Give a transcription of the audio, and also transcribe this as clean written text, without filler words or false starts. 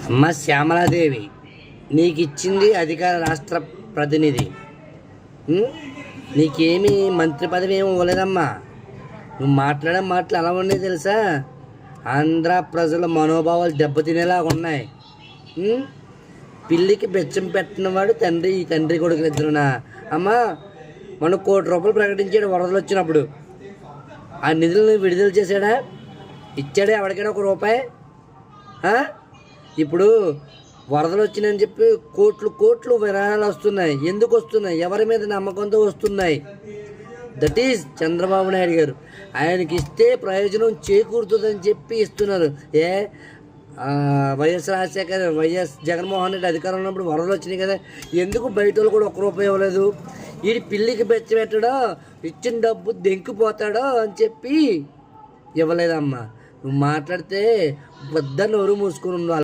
అమ్మ శ్యామలాదేవి, నీకు ఇచ్చింది అధికార రాష్ట్ర ప్రతినిధి. నీకేమీ మంత్రి పదవి ఏమి ఇవ్వలేదమ్మా. నువ్వు మాట్లాడే మాటలు ఎలా ఉన్నాయి తెలుసా? ఆంధ్ర ప్రజల మనోభావాలు దెబ్బతినేలాగా ఉన్నాయి. పిల్లికి బెచ్చం పెట్టినవాడు తండ్రి కొడుకులు ఇద్దరునా? అమ్మా, మనం ₹1,00,00,000 ప్రకటించాడు వరదలు వచ్చినప్పుడు. ఆ నిధులను విడుదల చేశాడా? ఇచ్చాడా ఎవరికైనా ₹1? ఇప్పుడు వరదలు వచ్చినాయని చెప్పి కోట్లు విరాళాలు వస్తున్నాయి. ఎందుకు వస్తున్నాయి? ఎవరి మీద నమ్మకంతో వస్తున్నాయి? దట్ ఈజ్ చంద్రబాబు నాయుడు గారు. ఆయనకి ఇస్తే ప్రయోజనం చేకూరుతుందని చెప్పి ఇస్తున్నారు. వైఎస్ జగన్మోహన్ రెడ్డి అధికారంలో ఉన్నప్పుడు వరదలు వచ్చినాయి కదా, ఎందుకు బయట వాళ్ళు కూడా ₹1 ఇవ్వలేదు? వీడి పిల్లికి బెచ్చబెట్టడో, ఇచ్చిన డబ్బు దెంకిపోతాడో అని చెప్పి ఇవ్వలేదమ్మా. నువ్వు మాట్లాడితే పెద్ద నోరు మూసుకుని ఉండాలి.